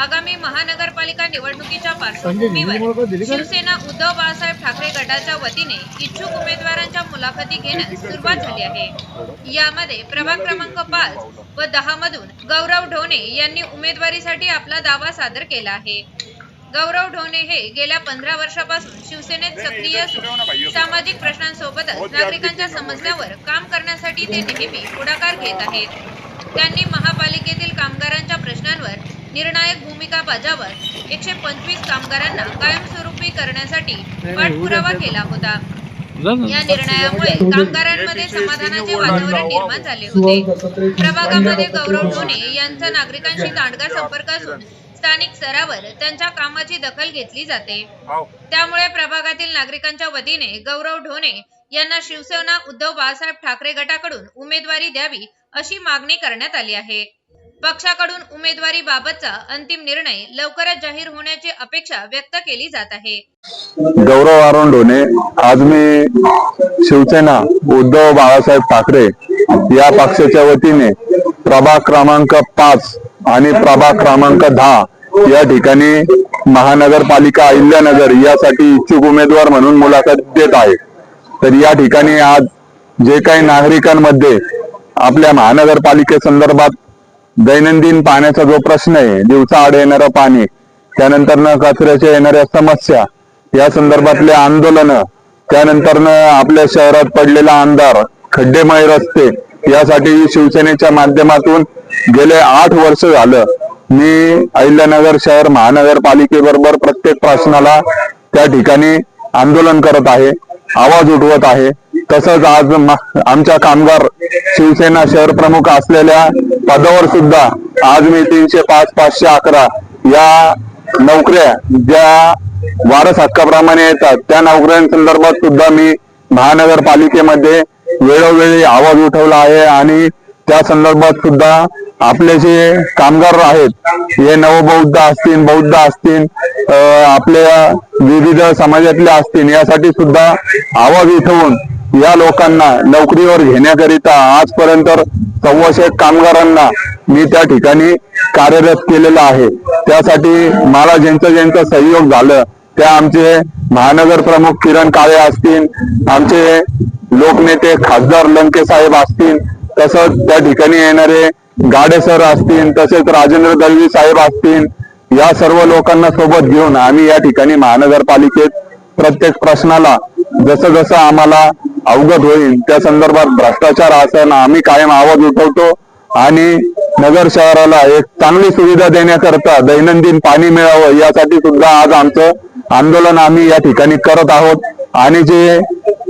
आगामी महानगरपालिका निवडणुकीच्या पार्श्वभूमीवर शिवसेना उद्धव बाळासाहेब ठाकरे गटाच्या वतीने इच्छुक उमेदवारांच्या मुलाखती घेण्यास सुरुवात झाली आहे। यामध्ये प्रभाग क्रमांक 5 व 10 मधून गौरव ढोणे यांनी उमेदवारीसाठी आपला दावा सादर केला आहे। गौरव ढोणे हे गेल्या 15 वर्षापासून शिवसेनेत सक्रिय असून सामाजिक प्रश्नांसोबतच नागरिकांच्या समस्यांवर काम करण्यासाठी ते नेहमी पुढाकार घेत आहेत। त्यांनी महापालिकेतील कामगारांच्या प्रश्नांवर निर्णायक भूमिका बजावत 125 कामगारांना कायमस्वरूपी करण्यासाठी पाठपुरावा केला होता। या निर्णयामुळे कामगारांमध्ये समाधानाचे वातावरण निर्माण झाले होते। प्रभागामध्ये गौरव ढोणे यांचा नागरिकांशी दांडगा संपर्क असून स्थानिक स्तरावर त्यांच्या कामाची दखल घेतली जाते। त्यामुळे प्रभागातील नागरिकांच्या वतीने गौरव ढोणे यांना शिवसेना उद्धव बाळासाहेब ठाकरे गटाकडून उमेदवारी द्यावी अशी मागणी करण्यात आली आहे। पक्षाकडून उमेदवारी बाबतचा अंतिम निर्णय लवकरच जाहीर होण्याची अपेक्षा व्यक्त केली जात आहे। गौरव अरुण ढोणे, आज मी शिवसेना उद्धव बाळासाहेब ठाकरे या पक्षाच्या वतीने प्रभाग क्रमांक 5 आणि प्रभाग क्रमांक 10 या ठिकाणी महानगरपालिका अहिल्यानगर यासाठी इच्छुक उमेदवार म्हणून मुलाखत देत आहे। तर या ठिकाणी आज जे काही नागरिकांमध्ये आपल्या महानगरपालिकेसंदर्भात दैनंदिन पाण्याचा जो प्रश्न आहे, दिवसाआड येणारं पाणी, त्यानंतर कचऱ्याच्या येणाऱ्या समस्या, या संदर्भातले आंदोलन, त्यानंतर आपल्या शहरात पडलेला अंधार, खड्डेमय रस्ते, यासाठी शिवसेनेच्या माध्यमातून गेले 8 वर्ष झालं मी अहिल्यानगर शहर महानगरपालिकेबरोबर प्रत्येक प्रश्नाला त्या ठिकाणी आंदोलन करत आहे, आवाज उठवत आहे। तसंच आज आमच्या कामगार शिवसेना शहर प्रमुख असलेल्या पदावर सुद्धा आज मी 305, 511 या नोकऱ्या ज्या वारस हक्काप्रमाणे येतात त्या नोकऱ्यांसंदर्भात सुद्धा मी महानगरपालिकेमध्ये वेळोवेळी आवाज उठवला आहे। आणि त्या संदर्भात सुद्धा आपले जे कामगार आहेत, हे नवबौद्ध असतील, बौद्ध असतील, आपल्या विविध समाजातले असतील, यासाठी सुद्धा आवाज उठवून या लोकांना नोकरीवर घेण्याकरिता आजपर्यंत 125 कामगारांना मी त्या ठिकाणी कार्यरत केलेलं आहे। त्यासाठी मला ज्यांचं सहयोग झालं त्या आमचे महानगर प्रमुख किरण काळे असतील, आमचे लोकनेते खासदार लंके साहेब असतील, तसंच त्या ठिकाणी येणारे गाडे सर असतील, तसेच राजेंद्र दळवी साहेब असतील, या सर्व लोकांना सोबत घेऊन आम्ही या ठिकाणी महानगरपालिकेत प्रत्येक प्रश्नाला जसं जसं आम्हाला अवगत होईल त्या संदर्भात भ्रष्टाचार असेल, आम्ही कायम आवाज उठवतो। आणि नगर शहराला एक चांगली सुविधा देण्याकरता दैनंदिन पाणी मिळावं यासाठी सुद्धा आज आमचं आंदोलन आम्ही या ठिकाणी करत आहोत। आणि जे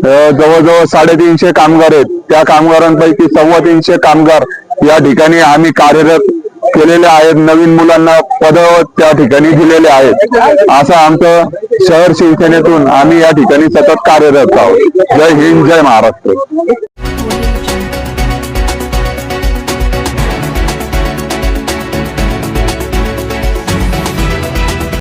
जवळजवळ 350 कामगार आहेत, त्या कामगारांपैकी 325 कामगार या ठिकाणी आम्ही कार्यरत केलेले आहेत, नवीन मुलांना पद त्या ठिकाणी दिलेले आहेत। असं आमचं शहर शिवसेनेतून आम्ही या ठिकाणी सतत कार्यरत आहोत। जय हिंद, जय महाराष्ट्र।